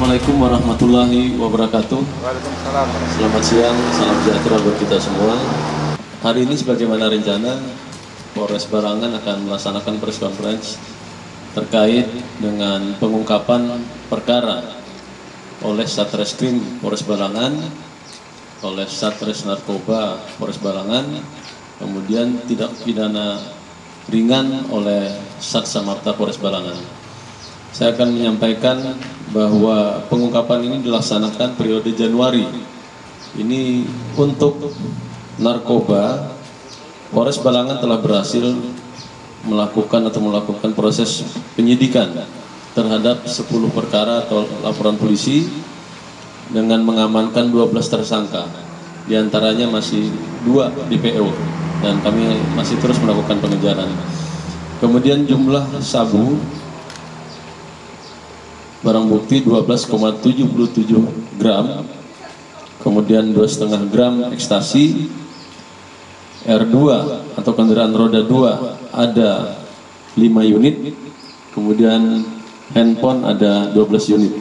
Assalamualaikum warahmatullahi wabarakatuh. Waalaikumsalam. Selamat siang, salam sejahtera buat kita semua. Hari ini sebagaimana rencana, Polres Balangan akan melaksanakan press conference terkait dengan pengungkapan perkara oleh Satreskrim Polres Balangan, oleh Satres Narkoba Polres Balangan, kemudian tindak pidana ringan oleh Satsamarta Polres Balangan. Saya akan menyampaikan bahwa pengungkapan ini dilaksanakan periode Januari. Ini untuk narkoba, Polres Balangan telah berhasil melakukan proses penyidikan terhadap 10 perkara atau laporan polisi dengan mengamankan 12 tersangka. Di antaranya masih 2 DPO dan kami masih terus melakukan pengejaran. Kemudian jumlah sabu barang bukti 12,77 gram, kemudian 2,5 gram ekstasi, R2 atau kendaraan roda 2 ada 5 unit, kemudian handphone ada 12 unit.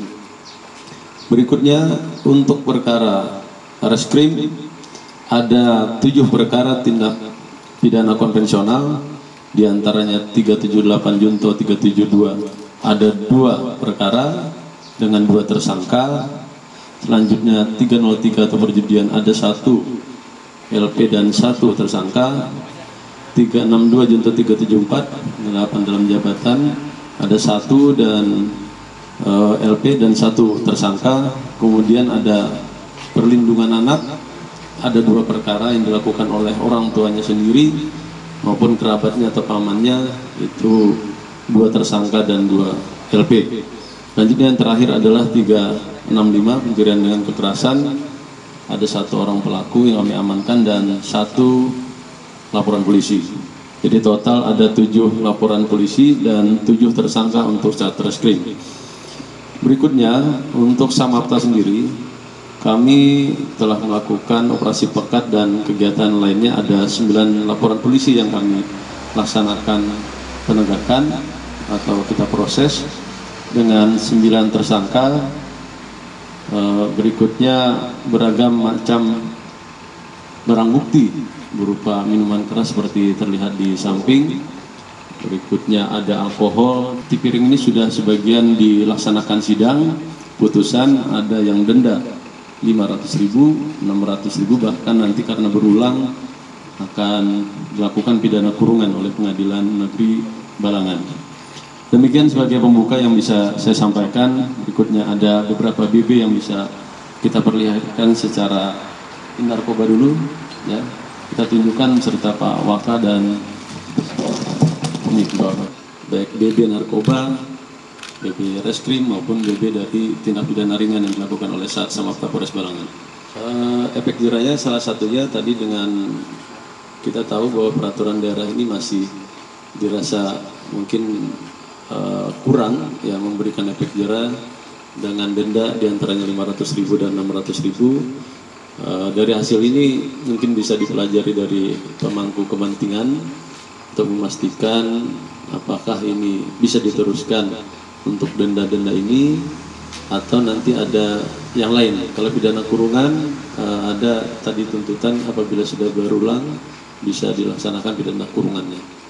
Berikutnya untuk perkara reskrim ada 7 perkara tindak pidana konvensional, diantaranya 378 junto 372 ada 2 perkara dengan 2 tersangka. Selanjutnya 303 atau perjudian ada 1 LP dan 1 tersangka. 362 junto 374 8 dalam jabatan ada 1 dan LP dan 1 tersangka. Kemudian ada perlindungan anak, ada 2 perkara yang dilakukan oleh orang tuanya sendiri maupun kerabatnya atau pamannya, itu 2 tersangka dan 2 LP. Selanjutnya yang terakhir adalah 365 pencurian dengan kekerasan, ada 1 orang pelaku yang kami amankan dan 1 laporan polisi. Jadi total ada 7 laporan polisi dan 7 tersangka untuk Satreskrim. Berikutnya untuk Samapta sendiri, kami telah melakukan operasi pekat dan kegiatan lainnya, ada 9 laporan polisi yang kami laksanakan penegakan atau kita proses dengan 9 tersangka. Berikutnya beragam macam barang bukti berupa minuman keras seperti terlihat di samping. Berikutnya ada alkohol. Di piring ini sudah sebagian dilaksanakan sidang, putusan ada yang denda 500.000, 600.000, bahkan nanti karena berulang akan dilakukan pidana kurungan oleh Pengadilan Negeri Balangan. Demikian sebagai pembuka yang bisa saya sampaikan. Berikutnya ada beberapa BB yang bisa kita perlihatkan secara narkoba dulu, ya. Kita tunjukkan serta Pak Waka dan ini baik BB narkoba, BB reskrim maupun BB dari tindak pidana ringan yang dilakukan oleh Satsamarta Polres Balangan. Efek jerahnya salah satunya tadi dengan kita tahu bahwa peraturan daerah ini masih dirasa mungkin kurang ya, memberikan efek jerah dengan denda diantaranya 500.000 dan 600.000. Dari hasil ini mungkin bisa dipelajari dari pemangku kepentingan untuk memastikan apakah ini bisa diteruskan untuk denda-denda ini atau nanti ada yang lain. Kalau pidana kurungan ada tadi tuntutan apabila sudah berulang bisa dilaksanakan pidana kurungannya.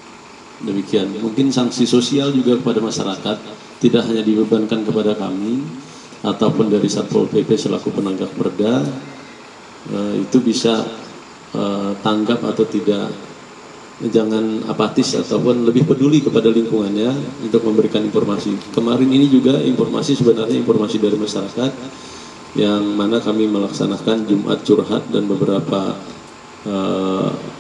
Demikian, mungkin sanksi sosial juga kepada masyarakat tidak hanya dibebankan kepada kami ataupun dari Satpol PP selaku penegak perda, itu bisa tanggap atau tidak, jangan apatis ataupun lebih peduli kepada lingkungannya untuk memberikan informasi. Kemarin ini juga informasi sebenarnya informasi dari masyarakat yang mana kami melaksanakan Jumat Curhat dan beberapa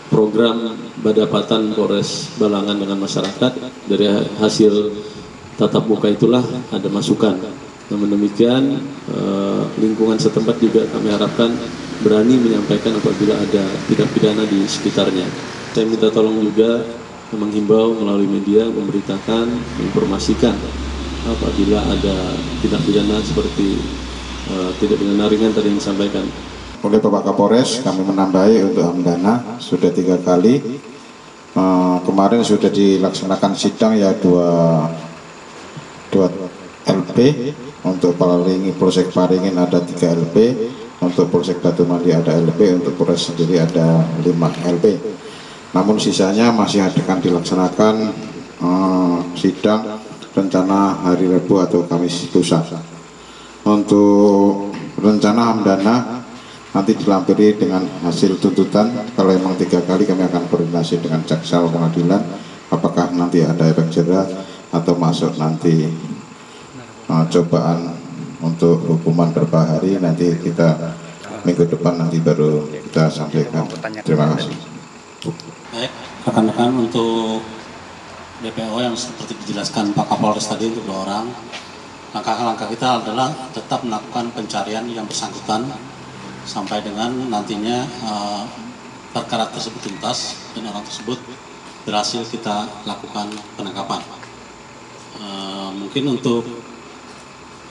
program badapatan Polres Balangan dengan masyarakat. Dari hasil tatap muka itulah ada masukan. Namun demikian lingkungan setempat juga kami harapkan berani menyampaikan apabila ada tindak pidana di sekitarnya. Saya minta tolong juga menghimbau melalui media memberitakan, menginformasikan apabila ada tindak pidana seperti tindak pidana ringan tadi yang disampaikan Oleh Bapak Kapolres, kami menambahi untuk Hamdana sudah 3 kali. Kemarin sudah dilaksanakan sidang ya dua LP, untuk Polsek Paringin ada 3 LP, untuk Polsek Batu Mandi ada LP, untuk Polres sendiri ada 5 LP. Namun sisanya masih akan dilaksanakan sidang rencana hari Rabu atau Kamis lusa. Untuk rencana hamdana nanti dilampiri dengan hasil tuntutan. Kalau memang 3 kali, kami akan koordinasi dengan jaksa pengadilan apakah nanti ada efek jera atau masuk nanti cobaan untuk hukuman berapa hari. Nanti kita minggu depan nanti baru kita sampaikan. Terima kasih. Baik, rekan-rekan, untuk DPO yang seperti dijelaskan Pak Kapolres tadi untuk 2 orang, langkah-langkah kita adalah tetap melakukan pencarian yang bersangkutan sampai dengan nantinya perkara tersebut tuntas dan orang tersebut berhasil kita lakukan penangkapan. Mungkin untuk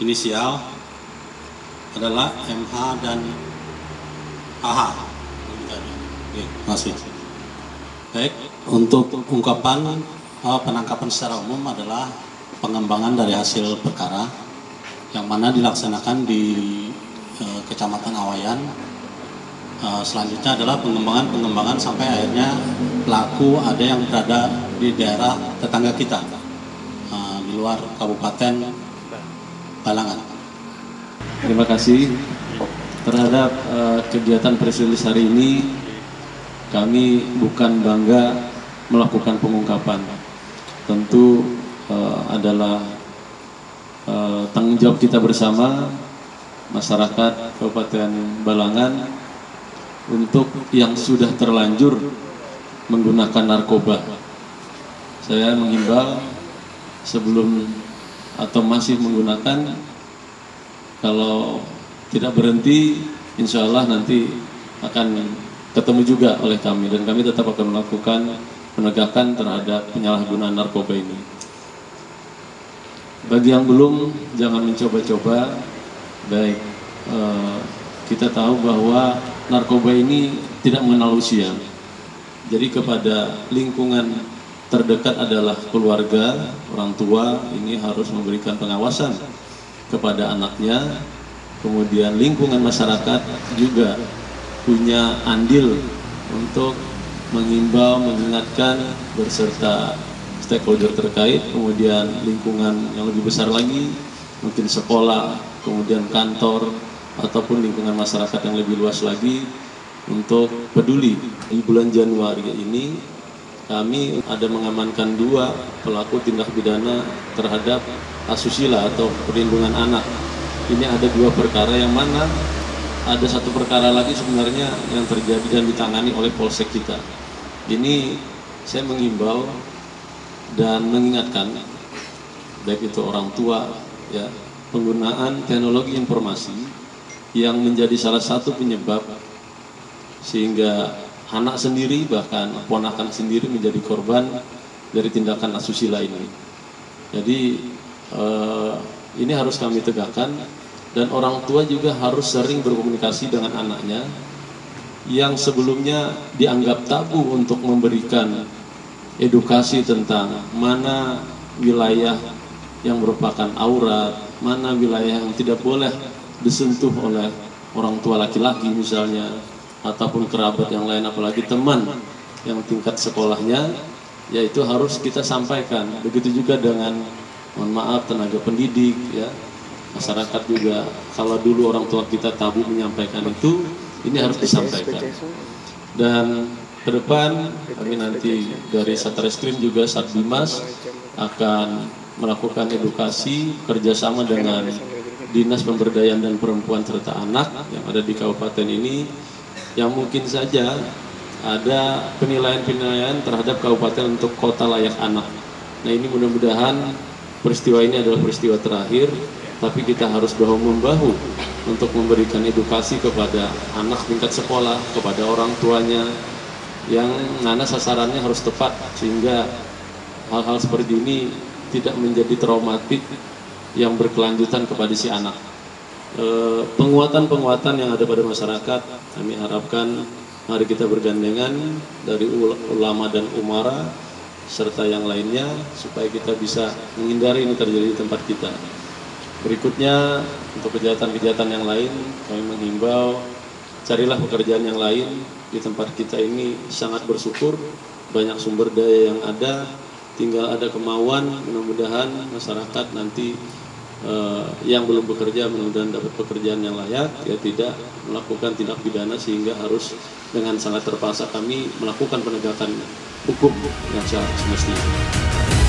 inisial adalah MH dan AH. Oke, masih. Baik, untuk ungkapan penangkapan secara umum adalah pengembangan dari hasil perkara yang mana dilaksanakan di Kecamatan Awayan. Selanjutnya adalah pengembangan sampai akhirnya pelaku ada yang berada di daerah tetangga kita di luar Kabupaten Balangan. Terima kasih. Terhadap kegiatan press release hari ini, kami bukan bangga melakukan pengungkapan. Tentu adalah tanggung jawab kita bersama masyarakat Kabupaten Balangan untuk yang sudah terlanjur menggunakan narkoba. Saya menghimbau sebelum atau masih menggunakan, kalau tidak berhenti, insya Allah nanti akan ketemu juga oleh kami, dan kami tetap akan melakukan penegakan terhadap penyalahgunaan narkoba ini. Bagi yang belum, jangan mencoba-coba. Baik, kita tahu bahwa narkoba ini tidak mengenal usia. Jadi kepada lingkungan terdekat adalah keluarga, orang tua, ini harus memberikan pengawasan kepada anaknya. Kemudian lingkungan masyarakat juga punya andil untuk mengimbau, mengingatkan beserta stakeholder terkait. Kemudian lingkungan yang lebih besar lagi, mungkin sekolah, kemudian kantor, ataupun lingkungan masyarakat yang lebih luas lagi untuk peduli. Di bulan Januari ini kami ada mengamankan 2 pelaku tindak pidana terhadap asusila atau perlindungan anak. Ini ada 2 perkara, yang mana ada 1 perkara lagi sebenarnya yang terjadi dan ditangani oleh Polsek kita. Ini saya mengimbau dan mengingatkan, baik itu orang tua, ya, penggunaan teknologi informasi yang menjadi salah satu penyebab sehingga anak sendiri, bahkan ponakan sendiri menjadi korban dari tindakan asusila ini. Jadi ini harus kami tegakkan, dan orang tua juga harus sering berkomunikasi dengan anaknya yang sebelumnya dianggap tabu untuk memberikan edukasi tentang mana wilayah yang merupakan aurat, mana wilayah yang tidak boleh disentuh oleh orang tua laki-laki misalnya, ataupun kerabat yang lain, apalagi teman yang tingkat sekolahnya, yaitu harus kita sampaikan. Begitu juga dengan, mohon maaf, tenaga pendidik, ya, masyarakat juga. Kalau dulu orang tua kita tabu menyampaikan itu, ini harus disampaikan. Dan ke depan kami nanti dari Satreskrim juga Satbimas akan melakukan edukasi kerjasama dengan Dinas Pemberdayaan dan Perempuan serta Anak yang ada di kabupaten ini, yang mungkin saja ada penilaian-penilaian terhadap kabupaten untuk kota layak anak. Nah, ini mudah-mudahan peristiwa ini adalah peristiwa terakhir, tapi kita harus bahu-membahu untuk memberikan edukasi kepada anak tingkat sekolah, kepada orang tuanya, yang mana sasarannya harus tepat, sehingga hal-hal seperti ini tidak menjadi traumatik yang berkelanjutan kepada si anak. Penguatan-penguatan yang ada pada masyarakat, kami harapkan mari kita bergandengan dari ulama dan umara serta yang lainnya, supaya kita bisa menghindari ini terjadi di tempat kita. Berikutnya, untuk kejahatan-kejahatan yang lain, kami menghimbau carilah pekerjaan yang lain. Di tempat kita ini sangat bersyukur, banyak sumber daya yang ada, tinggal ada kemauan. Mudah-mudahan masyarakat nanti yang belum bekerja mudah-mudahan dapat pekerjaan yang layak, ya tidak melakukan tindak pidana sehingga harus dengan sangat terpaksa kami melakukan penegakan hukum yang semestinya.